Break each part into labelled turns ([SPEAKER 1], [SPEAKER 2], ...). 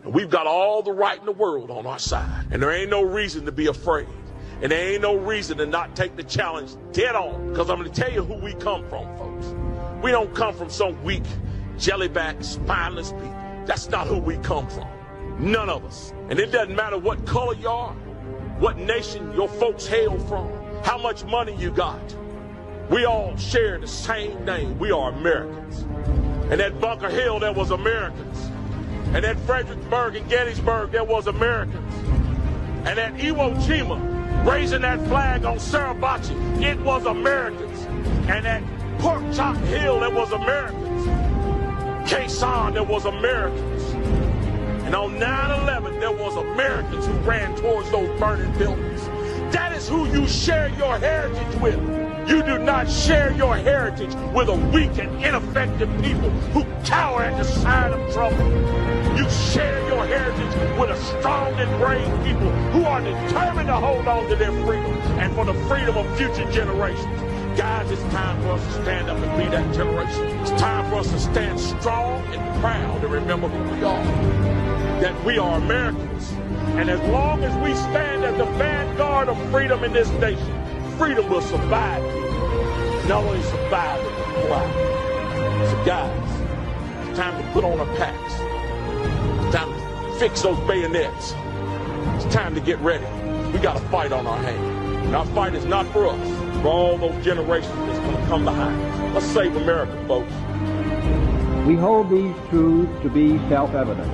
[SPEAKER 1] And we've got all the right in the world on our side. And there ain't no reason to be afraid. And there ain't no reason to not take the challenge dead on. Because I'm going to tell you who we come from, folks. We don't come from some weak, jellyback, spineless people. That's not who we come from. None of us. And it doesn't matter what color you are, what nation your folks hail from, how much money you got. We all share the same name. We are Americans. And at Bunker Hill, there was Americans. And at Fredericksburg and Gettysburg, there was Americans. And at Iwo Jima, raising that flag on Suribachi, it was Americans. And at Pork Chop Hill, there was Americans. Quezon, there was Americans. And on 9/11, there was Americans who ran towards those burning buildings. That is who you share your heritage with. You do not share your heritage with a weak and ineffective people who cower at the sight of trouble. You share your heritage with a strong and brave people who are determined to hold on to their freedom and for the freedom of future generations. Guys, it's time for us to stand up and be that generation. It's time for us to stand strong and proud and remember who we are. That we are Americans. And as long as we stand as the vanguard of freedom in this nation, freedom will survive you. Not only survive, it will thrive. So guys, it's time to put on our packs. It's time to fix those bayonets. It's time to get ready. We got a fight on our hands. And our fight is not for us, for all those generations that's going to come behind us. Let's save America, folks.
[SPEAKER 2] We hold these truths to be self-evident.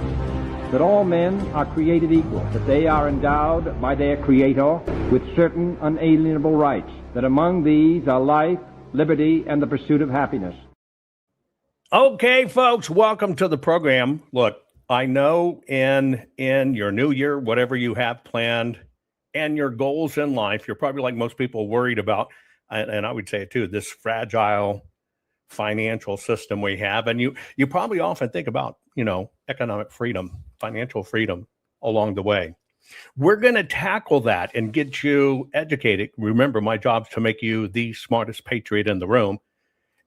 [SPEAKER 2] That all men are created equal, that they are endowed by their Creator with certain unalienable rights, that among these are life, liberty, and the pursuit of happiness.
[SPEAKER 3] Okay, folks, welcome to the program. Look, I know in your new year, whatever you have planned, and your goals in life, you're probably like most people worried about, and I would say it too, this fragile financial system we have. And you probably often think about, economic freedom, financial freedom along the way. We're going to tackle that and get you educated. Remember, my job is to make you the smartest patriot in the room.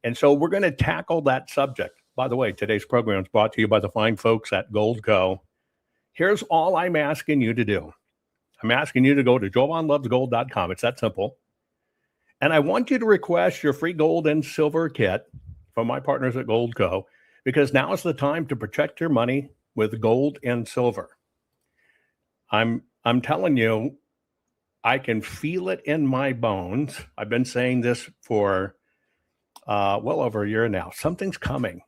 [SPEAKER 3] And so we're going to tackle that subject. By the way, today's program is brought to you by the fine folks at Gold Co. Here's all I'm asking you to do. I'm asking you to go to jovanlovesgold.com. It's that simple. And I want you to request your free gold and silver kit from my partners at Gold Co. because now is the time to protect your money with gold and silver. I'm telling you, I can feel it in my bones. I've been saying this for well over a year now. Something's coming.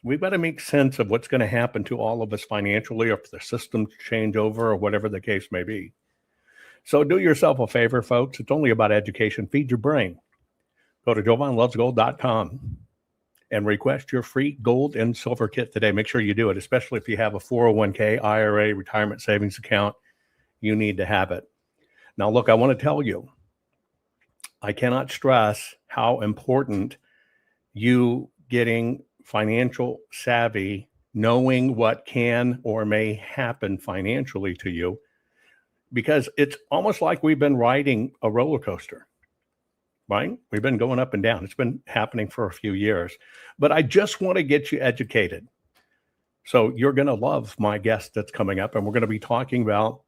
[SPEAKER 3] We've got to make sense of what's going to happen to all of us financially, or if the systems change over or whatever the case may be. So do yourself a favor, folks. It's only about education. Feed your brain. Go to jovanlovesgold.com and request your free gold and silver kit today. Make sure you do it, especially if you have a 401k, IRA, retirement savings account. You need to have it. Now, look, I want to tell you, I cannot stress how important you getting financial savvy, knowing what can or may happen financially to you, because it's almost like we've been riding a roller coaster, right? We've been going up and down. It's been happening for a few years, but I just want to get you educated. So you're going to love my guest that's coming up, and we're going to be talking about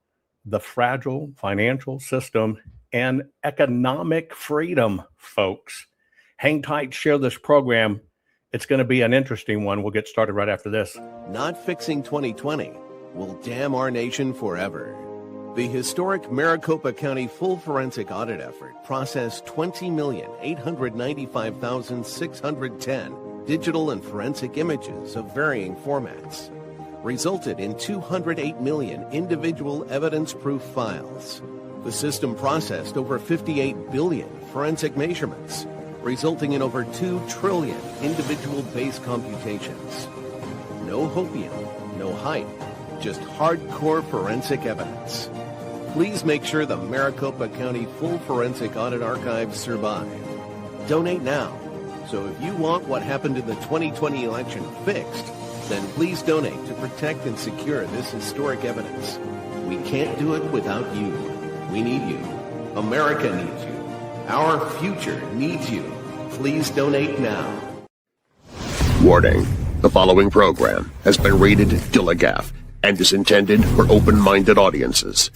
[SPEAKER 3] the fragile financial system and economic freedom, folks. Hang tight, share this program. It's going to be an interesting one. We'll get started right after this.
[SPEAKER 4] Not fixing 2020 will damn our nation forever. The historic Maricopa County full forensic audit effort processed 20,895,610 digital and forensic images of varying formats, resulted in 208 million individual evidence-proof files. The system processed over 58 billion forensic measurements, resulting in over 2 trillion individual base computations. No hopium, no hype, just hardcore forensic evidence. Please make sure the Maricopa County Full Forensic Audit Archives survive. Donate now. So if you want what happened in the 2020 election fixed, then please donate to protect and secure this historic evidence. We can't do it without you. We need you. America needs you. Our future needs you. Please donate now.
[SPEAKER 5] Warning. The following program has been rated illegal
[SPEAKER 4] and is intended for open-minded audiences.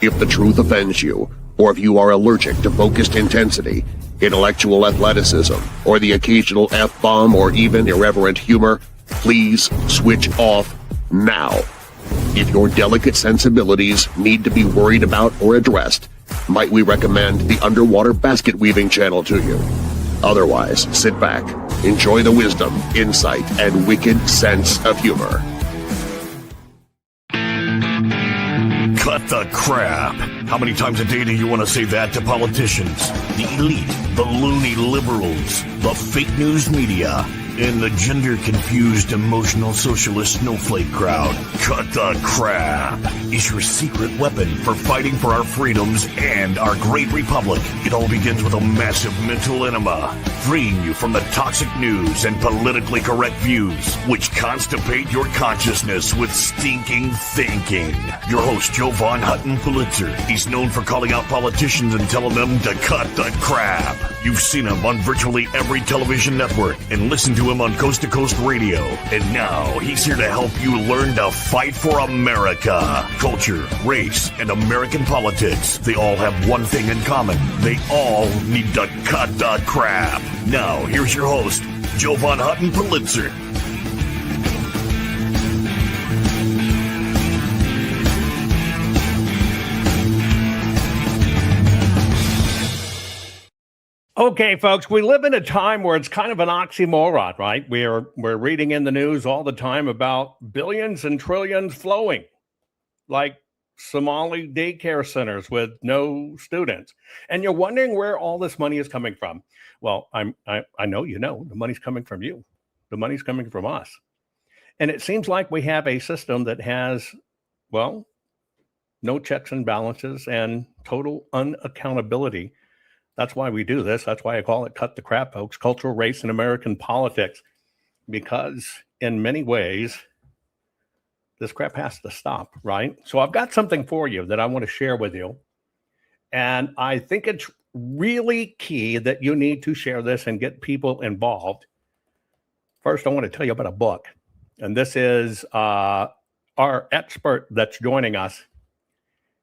[SPEAKER 4] If the truth offends you, or if you are allergic to focused intensity, intellectual athleticism, or the occasional F-bomb or even irreverent humor, please switch off now. If your delicate sensibilities need to be worried about or addressed, might we recommend the Underwater Basket Weaving channel to you? Otherwise, sit back, enjoy the wisdom, insight, and wicked sense of humor.
[SPEAKER 5] Cut the crap. How many times a day do you want to say that to politicians, the elite, the loony liberals, the fake news media, and the gender-confused, emotional socialist snowflake crowd? Cut the crap is your secret weapon for fighting for our freedoms and our great republic. It all begins with a massive mental enema, freeing you from the toxic news and politically correct views, which constipate your consciousness with stinking thinking. Your host, Jovan Hutton Pulitzer. He's known for calling out politicians and telling them to cut the crap. You've seen him on virtually every television network and listened to him on Coast to Coast Radio. And now he's here to help you learn to fight for America. Culture, race, and American politics. They all have one thing in common. They all need to cut the crap. Now, here's your host, Jovan Hutton Pulitzer.
[SPEAKER 3] Okay, folks, we live in a time where it's kind of an oxymoron, right? We're reading in the news all the time about billions and trillions flowing, like Somali daycare centers with no students. And you're wondering where all this money is coming from. Well, I know you know the money's coming from you. The money's coming from us. And it seems like we have a system that has, well, no checks and balances and total unaccountability. That's why we do this. That's why I call it Cut the Crap, folks. Cultural, race, and American politics. Because in many ways, this crap has to stop, right? So I've got something for you that I want to share with you. And I think it's really key that you need to share this and get people involved. First, I want to tell you about a book. And this is our expert that's joining us.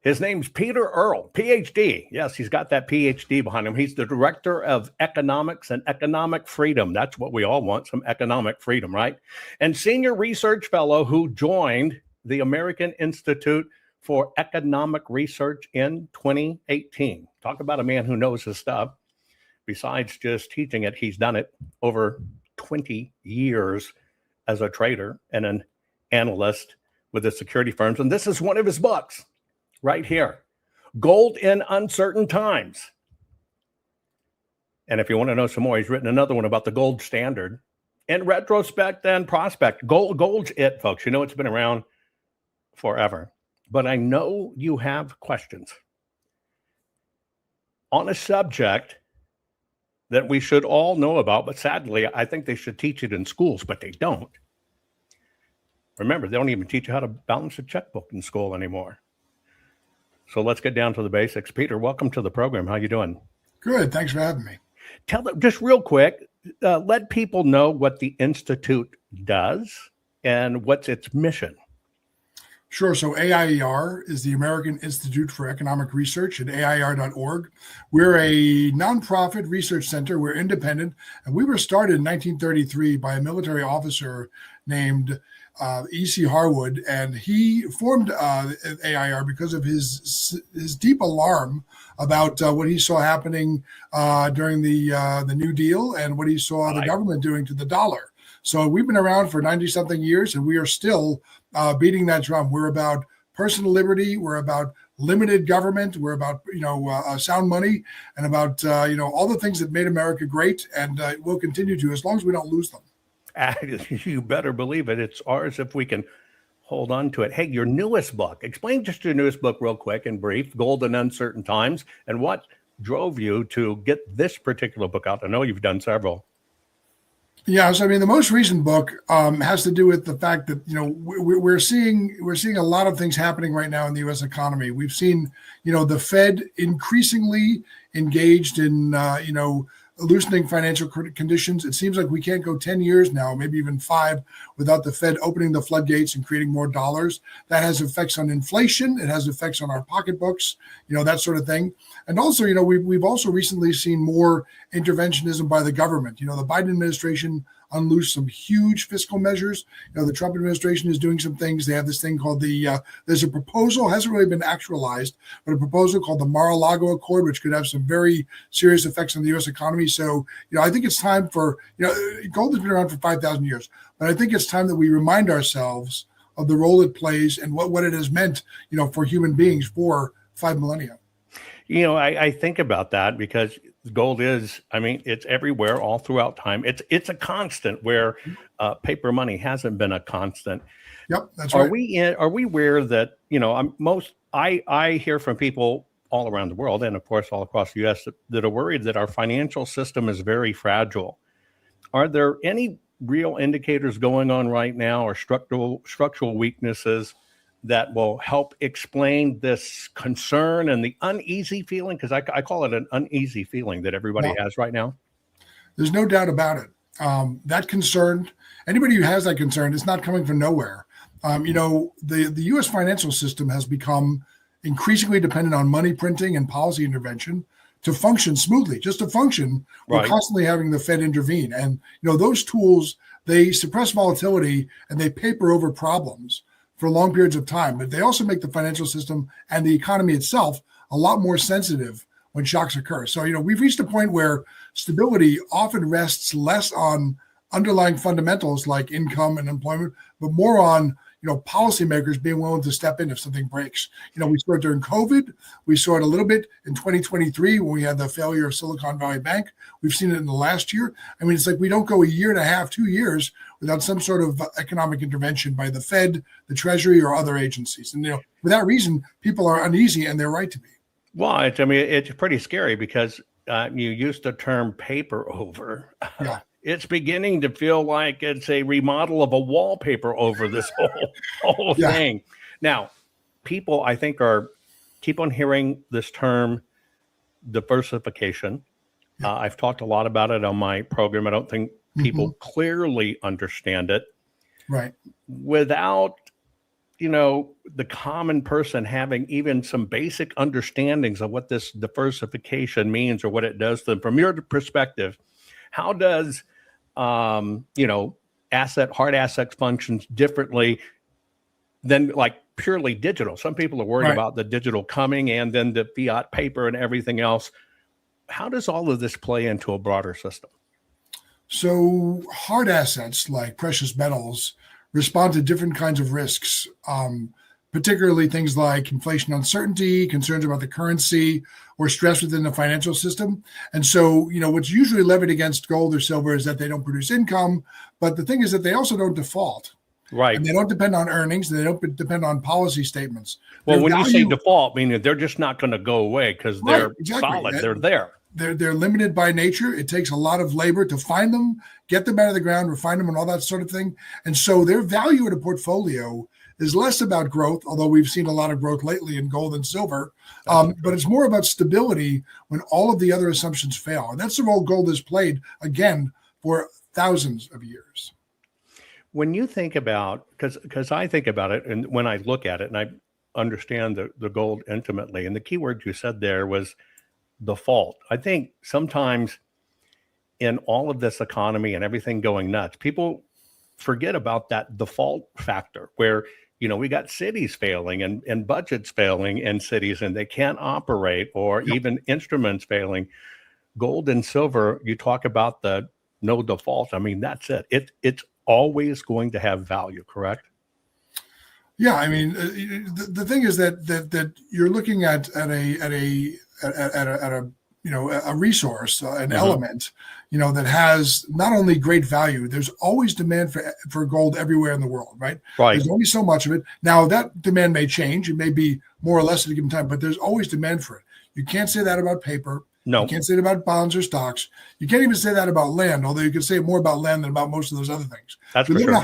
[SPEAKER 3] His name's Peter Earle, PhD. Yes, he's got that PhD behind him. He's the director of economics and economic freedom. That's what we all want, some economic freedom, right? And senior research fellow who joined the American Institute for Economic Research in 2018. Talk about a man who knows his stuff. Besides just teaching it, he's done it over 20 years as a trader and an analyst with the security firms. And this is one of his books. Right here, Gold in Uncertain Times. And if you want to know some more, he's written another one about the gold standard in retrospect and prospect. Gold's it, folks. You know, it's been around forever. But I know you have questions on a subject that we should all know about. But sadly, I think they should teach it in schools, but they don't. Remember, they don't even teach you how to balance a checkbook in school anymore. So let's get down to the basics. Peter, welcome to the program. How you doing?
[SPEAKER 6] Good. Thanks for having me.
[SPEAKER 3] Tell them just real quick, let people know what the Institute does and what's its mission.
[SPEAKER 6] Sure. So AIER is the American Institute for Economic Research at AIER.org. We're a nonprofit research center. We're independent. And we were started in 1933 by a military officer named E.C. Harwood, and he formed AIR because of his deep alarm about what he saw happening during the New Deal and what he saw the government doing to the dollar. So we've been around for 90-something years, and we are still beating that drum. We're about personal liberty. We're about limited government. We're about sound money, and about all the things that made America great, and we'll continue to as long as we don't lose them.
[SPEAKER 3] You better believe it. It's ours if we can hold on to it. Hey, your newest book. Explain just your newest book real quick and brief, Gold in Uncertain Times, and what drove you to get this particular book out. I know you've done several.
[SPEAKER 6] Yeah, so I mean, the most recent book has to do with the fact that we're seeing a lot of things happening right now in the U.S. economy. We've seen the Fed increasingly engaged in loosening financial conditions. It seems like we can't go 10 years now, maybe even 5, without the Fed opening the floodgates and creating more dollars. That has effects on inflation. It has effects on our pocketbooks, that sort of thing. And also, we've also recently seen more interventionism by the government. The Biden administration unloosed some huge fiscal measures. The Trump administration is doing some things. They have this thing called there's a proposal, hasn't really been actualized, but a proposal called the Mar-a-Lago Accord, which could have some very serious effects on the U.S. economy. So, I think it's time for, gold has been around for 5,000 years, but I think it's time that we remind ourselves of the role it plays and what it has meant, for human beings for 5 millennia.
[SPEAKER 3] I think about that because gold is, it's everywhere all throughout time. It's a constant where paper money hasn't been a constant.
[SPEAKER 6] Yep, that's right.
[SPEAKER 3] Are we aware that, I hear from people all around the world and of course all across the US that are worried that our financial system is very fragile. Are there any real indicators going on right now or structural weaknesses that will help explain this concern and the uneasy feeling? Because I call it an uneasy feeling that everybody has right now.
[SPEAKER 6] There's no doubt about it. That concern, anybody who has that concern, it's not coming from nowhere. The U.S. financial system has become increasingly dependent on money printing and policy intervention to function smoothly. Just to function, we're constantly having the Fed intervene. And, those tools, they suppress volatility and they paper over problems for long periods of time, but they also make the financial system and the economy itself a lot more sensitive when shocks occur. So, we've reached a point where stability often rests less on underlying fundamentals like income and employment, but more on, policymakers being willing to step in if something breaks. We saw it during COVID. We saw it a little bit in 2023 when we had the failure of Silicon Valley Bank. We've seen it in the last year. It's like we don't go a year and a half, 2 years without some sort of economic intervention by the Fed, the Treasury, or other agencies. And, for that reason, people are uneasy, and they're right to be.
[SPEAKER 3] Well, it's pretty scary because you used the term paper over.
[SPEAKER 6] Yeah.
[SPEAKER 3] It's beginning to feel like it's a remodel of a wallpaper over this whole thing. Now, people, I think, keep on hearing this term diversification. I've talked a lot about it on my program. I don't think people clearly understand it.
[SPEAKER 6] Right.
[SPEAKER 3] Without, the common person having even some basic understandings of what this diversification means or what it does to them. From your perspective, how does, hard assets functions differently than like purely digital? Some people are worried about the digital coming and then the fiat paper and everything else. How does all of this play into a broader system?
[SPEAKER 6] So hard assets like precious metals respond to different kinds of risks, particularly things like inflation uncertainty, concerns about the currency, or stress within the financial system. And so, what's usually levied against gold or silver is that they don't produce income. But the thing is that they also don't default.
[SPEAKER 3] Right.
[SPEAKER 6] And they don't depend on earnings. They don't depend on policy statements.
[SPEAKER 3] Well, when you say default, meaning they're just not going to go away because they're solid. They're there.
[SPEAKER 6] They're limited by nature. It takes a lot of labor to find them, get them out of the ground, refine them, and all that sort of thing. And so their value in a portfolio is less about growth, although we've seen a lot of growth lately in gold and silver. But it's more about stability when all of the other assumptions fail. And that's the role gold has played, again, for thousands of years.
[SPEAKER 3] When you think about, because I think about it, and when I look at it, and I understand the gold intimately, and the key word you said there was default. I think sometimes in all of this economy and everything going nuts, people forget about that default factor where, we got cities failing and budgets failing in cities and they can't operate, or even instruments failing. Gold and silver, you talk about the no default. That's it. It's always going to have value, correct?
[SPEAKER 6] Yeah, the thing is that you're looking at a resource, an element, that has not only great value. There's always demand for gold everywhere in the world, right?
[SPEAKER 3] Right.
[SPEAKER 6] There's only so much of it. Now that demand may change. It may be more or less at a given time, but there's always demand for it. You can't say that about paper.
[SPEAKER 3] No.
[SPEAKER 6] You can't say it about bonds or stocks. You can't even say that about land, although you can say more about land than about most of those other things.
[SPEAKER 3] That's
[SPEAKER 6] we live
[SPEAKER 3] sure.
[SPEAKER 6] in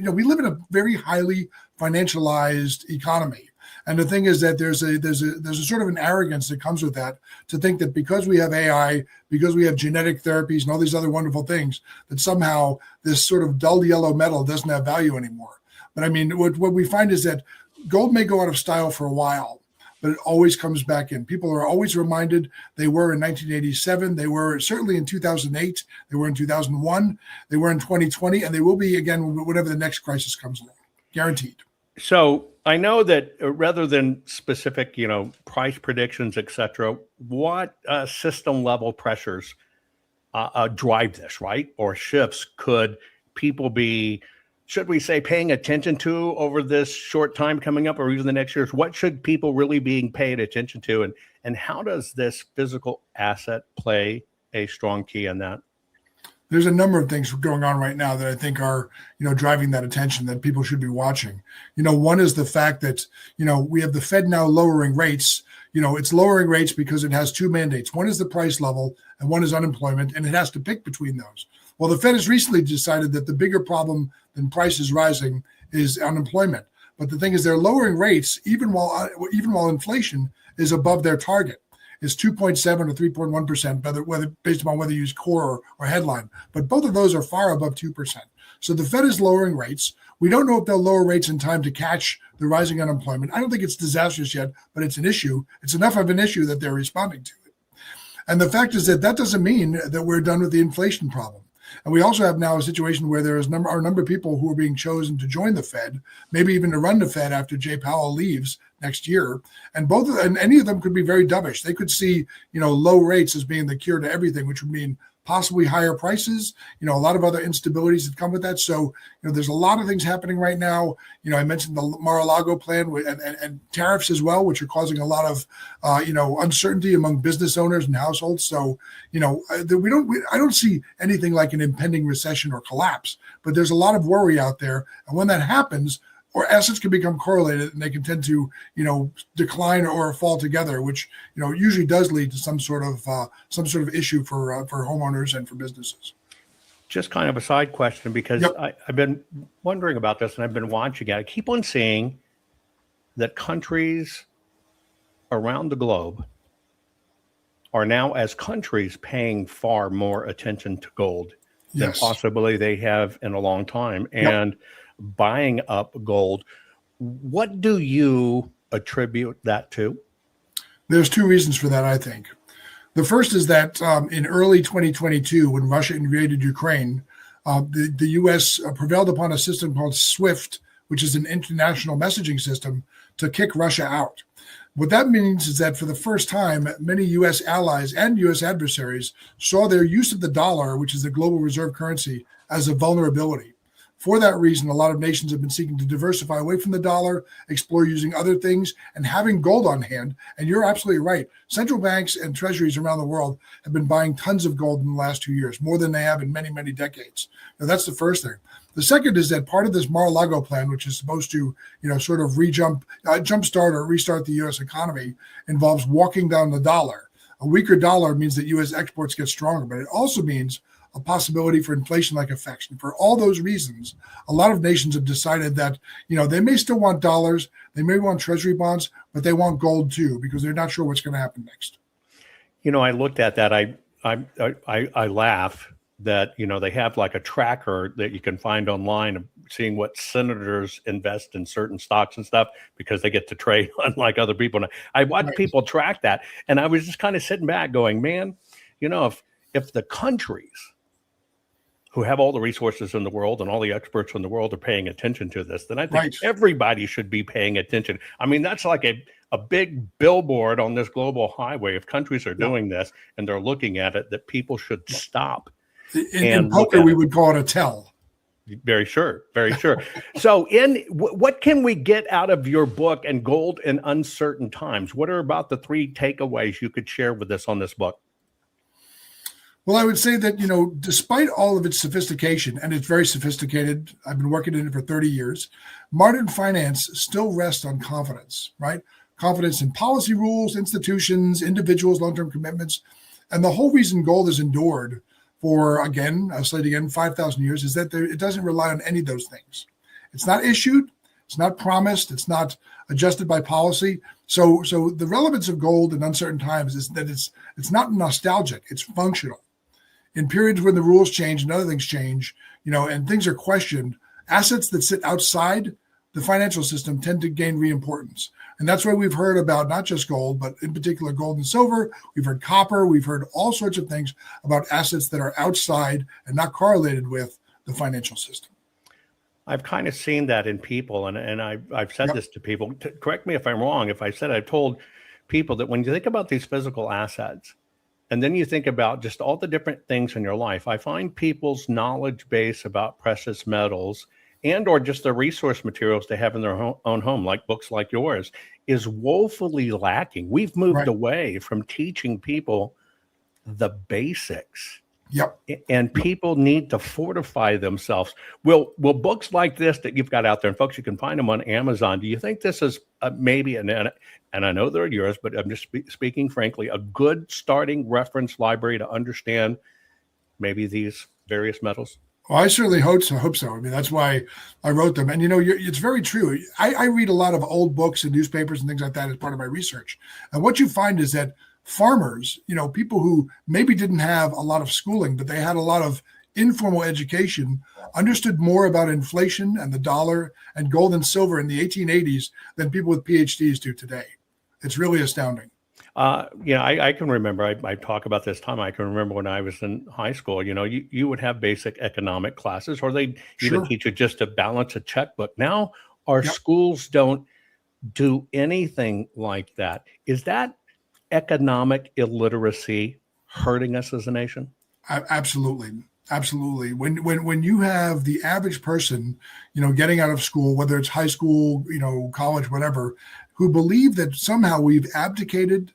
[SPEAKER 6] a we live in a very highly financialized economy. And the thing is that there's a sort of an arrogance that comes with that, to think that because we have AI, because we have genetic therapies and all these other wonderful things, that somehow this sort of dull yellow metal doesn't have value anymore. But I mean, what we find is that gold may go out of style for a while, but it always comes back in. People are always reminded. They were in 1987. They were certainly in 2008. They were in 2001. They were in 2020, and they will be again whenever the next crisis comes along. Guaranteed.
[SPEAKER 3] So I know that rather than specific, price predictions, et cetera, what system level pressures drive this, right? Or shifts could people be, should we say, paying attention to over this short time coming up or even the next years? What should people really be paying attention to? And how does this physical asset play a strong key in that?
[SPEAKER 6] There's a number of things going on right now that I think are, driving that attention that people should be watching. One is the fact that, we have the Fed now lowering rates. It's lowering rates because it has two mandates. One is the price level and one is unemployment, and it has to pick between those. Well, the Fed has recently decided that the bigger problem than prices rising is unemployment. But the thing is, they're lowering rates even while inflation is above their target. Is 2.7 or 3.1%, whether based upon whether you use core or headline. But both of those are far above 2%. So the Fed is lowering rates. We don't know if they'll lower rates in time to catch the rising unemployment. I don't think it's disastrous yet, but it's an issue. It's enough of an issue that they're responding to it. And the fact is that doesn't mean that we're done with the inflation problem. And we also have now a situation where there are a number of people who are being chosen to join the Fed, maybe even to run the Fed after Jay Powell leaves next year. And any of them could be very dovish. They could see, low rates as being the cure to everything, which would mean possibly higher prices, a lot of other instabilities that come with that. So, there's a lot of things happening right now. I mentioned the Mar-a-Lago plan and tariffs as well, which are causing a lot of, uncertainty among business owners and households. So, I don't see anything like an impending recession or collapse, but there's a lot of worry out there. And when that happens, or assets can become correlated and they can tend to, decline or fall together, which, usually does lead to some sort of issue for homeowners and for businesses.
[SPEAKER 3] Just kind of a side question, because
[SPEAKER 6] Yep.
[SPEAKER 3] I've been wondering about this and I've been watching it. I keep on seeing that countries around the globe are now, as countries, paying far more attention to gold than
[SPEAKER 6] Yes.
[SPEAKER 3] possibly they have in a long time.
[SPEAKER 6] Yep.
[SPEAKER 3] And buying up gold. What do you attribute that to?
[SPEAKER 6] There's two reasons for that, I think. The first is that in early 2022, when Russia invaded Ukraine, the U.S. prevailed upon a system called SWIFT, which is an international messaging system, to kick Russia out. What that means is that for the first time, many U.S. allies and U.S. adversaries saw their use of the dollar, which is the global reserve currency, as a vulnerability. For that reason, a lot of nations have been seeking to diversify away from the dollar, explore using other things, and having gold on hand. And you're absolutely right. Central banks and treasuries around the world have been buying tons of gold in the last 2 years, more than they have in many, many decades. Now, that's the first thing. The second is that part of this Mar-a-Lago plan, which is supposed to, sort of jumpstart or restart the U.S. economy, involves walking down the dollar. A weaker dollar means that U.S. exports get stronger, but it also means a possibility for inflation-like effects. And for all those reasons, a lot of nations have decided that, they may still want dollars, they may want treasury bonds, but they want gold too, because they're not sure what's going to happen next.
[SPEAKER 3] I looked at that. I laugh that, they have like a tracker that you can find online of seeing what senators invest in certain stocks and stuff, because they get to trade unlike other people. And I watch people track that. And I was just kind of sitting back going, man, if the countries who have all the resources in the world and all the experts in the world are paying attention to this, then I think everybody should be paying attention. I mean, that's like a big billboard on this global highway. If countries are doing this and they're looking at it, that people should stop.
[SPEAKER 6] In poker, we would call it a tell.
[SPEAKER 3] Very sure. Very sure. So what can we get out of your book and Gold in Uncertain Times? What are about the 3 takeaways you could share with us on this book?
[SPEAKER 6] Well, I would say that, despite all of its sophistication, and it's very sophisticated, I've been working in it for 30 years, modern finance still rests on confidence, right? Confidence in policy rules, institutions, individuals, long-term commitments. And the whole reason gold has endured for, again, I'll say it again, 5,000 years, is that it doesn't rely on any of those things. It's not issued, It's not promised. It's not adjusted by policy. So the relevance of gold in uncertain times is that it's not nostalgic. It's functional. In periods when the rules change and other things change, and things are questioned, assets that sit outside the financial system tend to gain re-importance. And that's why we've heard about not just gold, but in particular gold and silver. We've heard copper. We've heard all sorts of things about assets that are outside and not correlated with the financial system.
[SPEAKER 3] I've kind of seen that in people, and I've said
[SPEAKER 6] Yep.
[SPEAKER 3] this to people. Correct me if I'm wrong. If I said I've told people that when you think about these physical assets, and then you think about just all the different things in your life, I find people's knowledge base about precious metals and or just the resource materials they have in their own home, like books like yours, is woefully lacking. We've moved
[SPEAKER 6] Right.
[SPEAKER 3] away from teaching people the basics.
[SPEAKER 6] Yep.
[SPEAKER 3] And people need to fortify themselves. Will books like this that you've got out there, and folks, you can find them on Amazon. Do you think this is maybe, and I know they're yours, but I'm just speaking frankly, a good starting reference library to understand maybe these various metals?
[SPEAKER 6] Well, I certainly hope so. I mean, that's why I wrote them. And, it's very true. I read a lot of old books and newspapers and things like that as part of my research. And what you find is that farmers, people who maybe didn't have a lot of schooling, but they had a lot of informal education, understood more about inflation and the dollar and gold and silver in the 1880s than people with PhDs do today. It's really astounding.
[SPEAKER 3] I can remember, I talk about this time. I can remember when I was in high school, you would have basic economic classes, or they even teach you just to balance a checkbook. Now our schools don't do anything like that. Is that economic illiteracy hurting us as a nation?
[SPEAKER 6] Absolutely. When you have the average person, getting out of school, whether it's high school, college, whatever, who believe that somehow we've abdicated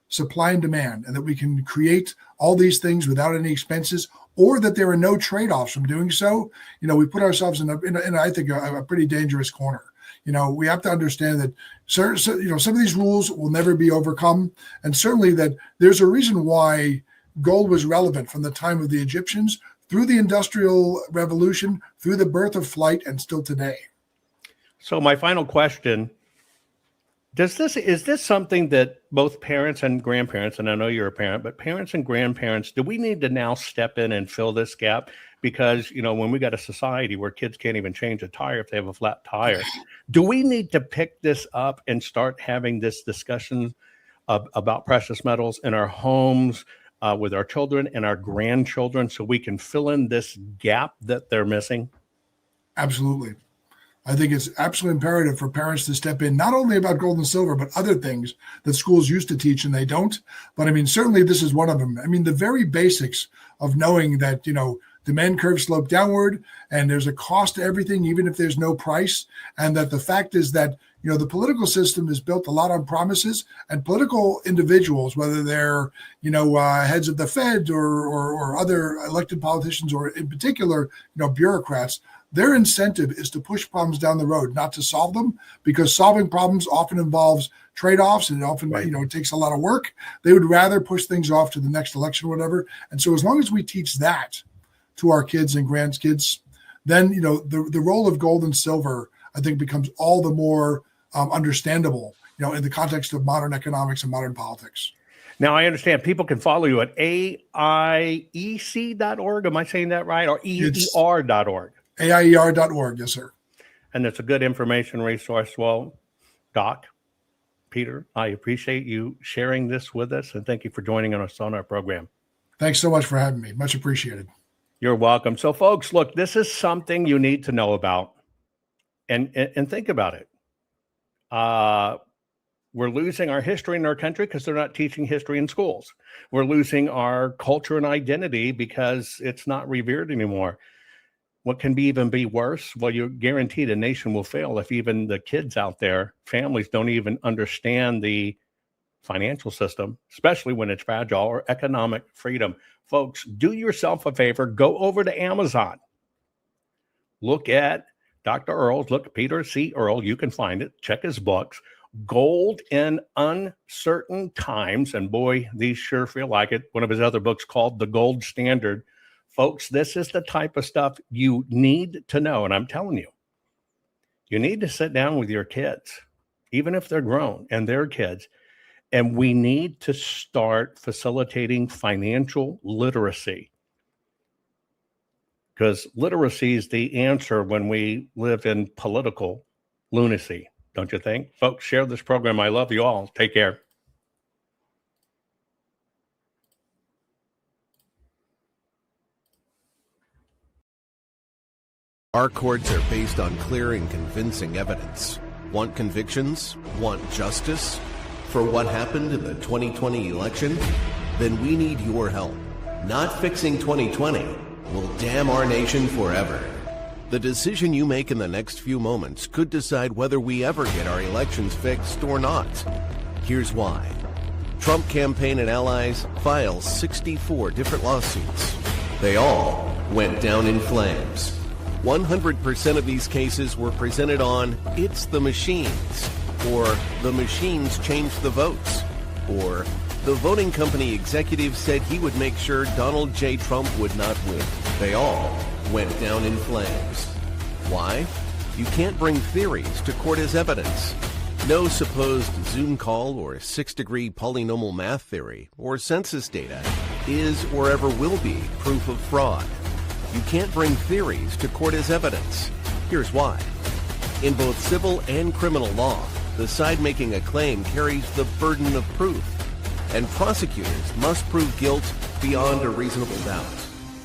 [SPEAKER 6] supply and demand and that we can create all these things without any expenses, or that there are no trade-offs from doing so, we put ourselves in I think a pretty dangerous corner. We have to understand that some of these rules will never be overcome. And certainly that there's a reason why gold was relevant from the time of the Egyptians through the Industrial Revolution, through the birth of flight, and still today.
[SPEAKER 3] So my final question, is this something that both parents and grandparents, and I know you're a parent, but parents and grandparents, do we need to now step in and fill this gap? Because, when we got a society where kids can't even change a tire if they have a flat tire, do we need to pick this up and start having this discussion about precious metals in our homes with our children and our grandchildren so we can fill in this gap that they're missing?
[SPEAKER 6] Absolutely. I think it's absolutely imperative for parents to step in, not only about gold and silver, but other things that schools used to teach and they don't. But I mean, certainly this is one of them. I mean, the very basics of knowing that, demand curves slope downward and there's a cost to everything, even if there's no price. And that the fact is that, the political system is built a lot on promises, and political individuals, whether they're, heads of the Fed or other elected politicians, or in particular, bureaucrats, their incentive is to push problems down the road, not to solve them, because solving problems often involves trade-offs and often, it takes a lot of work. They would rather push things off to the next election, whatever. And so as long as we teach that to our kids and grandkids, then, the role of gold and silver, I think, becomes all the more understandable, in the context of modern economics and modern politics.
[SPEAKER 3] Now, I understand people can follow you at AIEC.org. Am I saying that right? Or EER.org?
[SPEAKER 6] AIER.org, yes, sir.
[SPEAKER 3] And it's a good information resource. Well, Doc, Peter, I appreciate you sharing this with us, and thank you for joining us on our program.
[SPEAKER 6] Thanks so much for having me. Much appreciated.
[SPEAKER 3] You're welcome. So, folks, look, this is something you need to know about, and think about it. We're losing our history in our country because they're not teaching history in schools. We're losing our culture and identity because it's not revered anymore. What can even be worse? Well, you're guaranteed a nation will fail if even the kids out there, families, don't even understand the financial system, especially when it's fragile, or economic freedom. Folks, do yourself a favor. Go over to Amazon. Look at Dr. Earl's. Look at Peter C. Earl. You can find it. Check his books. Gold in Uncertain Times. And boy, these sure feel like it. One of his other books called The Gold Standard. Folks, this is the type of stuff you need to know. And I'm telling you, You need to sit down with your kids, even if they're grown and their kids. And we need to start facilitating financial literacy, because literacy is the answer when we live in political lunacy, don't you think? Folks, share this program. I love you all. Take care.
[SPEAKER 4] Our courts are based on clear and convincing evidence. Want convictions? Want justice? For what happened in the 2020 election? Then we need your help. Not fixing 2020 will damn our nation forever. The decision you make in the next few moments could decide whether we ever get our elections fixed or not. Here's why. Trump campaign and allies filed 64 different lawsuits. They all went down in flames. 100% of these cases were presented on "It's the machines," or "The machines changed the votes," or "The voting company executive said he would make sure Donald J. Trump would not win." They all went down in flames. Why? You can't bring theories to court as evidence. No supposed Zoom call or six-degree polynomial math theory or census data is or ever will be proof of fraud. You can't bring theories to court as evidence. Here's why. In both civil and criminal law, the side making a claim carries the burden of proof, and prosecutors must prove guilt beyond a reasonable doubt.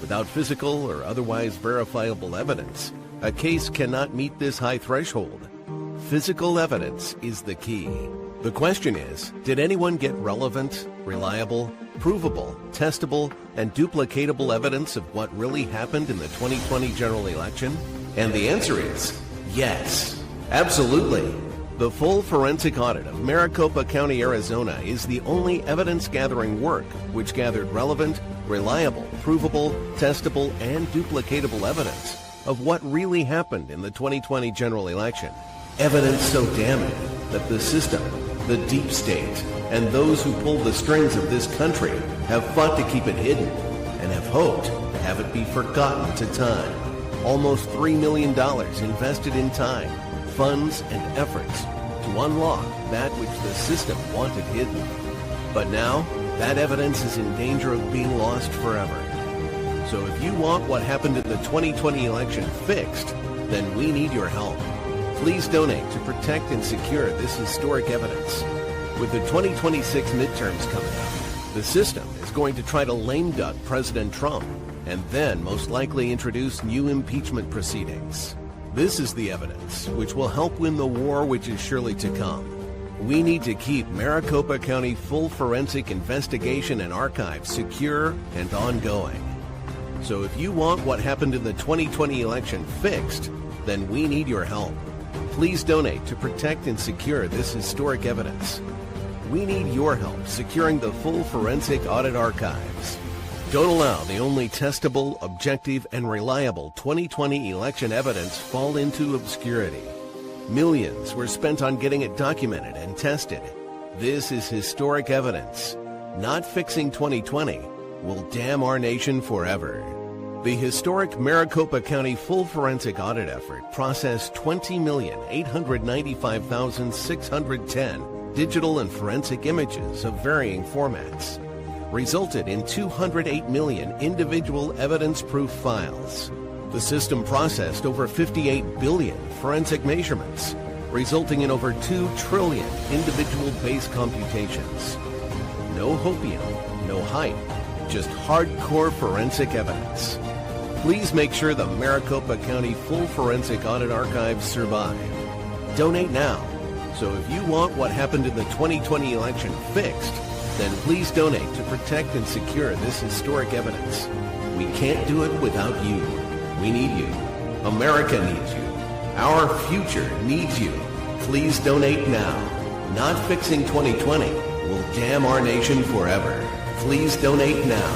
[SPEAKER 4] Without physical or otherwise verifiable evidence, a case cannot meet this high threshold. Physical evidence is the key. The question is, did anyone get relevant, reliable, provable, testable, and duplicatable evidence of what really happened in the 2020 general election? And the answer is yes, absolutely. The full forensic audit of Maricopa County, Arizona is the only evidence-gathering work which gathered relevant, reliable, provable, testable, and duplicatable evidence of what really happened in the 2020 general election. Evidence so damning that the system, the deep state, and those who pulled the strings of this country have fought to keep it hidden and have hoped to have it be forgotten to time. Almost $3 million invested in time, funds, and efforts to unlock that which the system wanted hidden. But now, that evidence is in danger of being lost forever. So if you want what happened in the 2020 election fixed, then we need your help. Please donate to protect and secure this historic evidence. With the 2026 midterms coming up, the system is going to try to lame duck President Trump and then most likely introduce new impeachment proceedings. This is the evidence which will help win the war which is surely to come. We need to keep Maricopa County full forensic investigation and archives secure and ongoing. So if you want what happened in the 2020 election fixed, then we need your help. Please donate to protect and secure this historic evidence. We need your help securing the full forensic audit archives. Don't allow the only testable, objective, and reliable 2020 election evidence fall into obscurity. Millions were spent on getting it documented and tested. This is historic evidence. Not fixing 2020 will damn our nation forever. The historic Maricopa County full forensic audit effort processed 20,895,610 digital and forensic images of varying formats, resulted in 208 million individual evidence-proof files. The system processed over 58 billion forensic measurements, resulting in over 2 trillion individual base computations. No hopium, no hype, just hardcore forensic evidence. Please make sure the Maricopa County full forensic audit archives survive. Donate now. So if you want what happened in the 2020 election fixed, then please donate to protect and secure this historic evidence. We can't do it without you. We need you. America needs you. Our future needs you. Please donate now. Not fixing 2020 will damn our nation forever. Please donate now.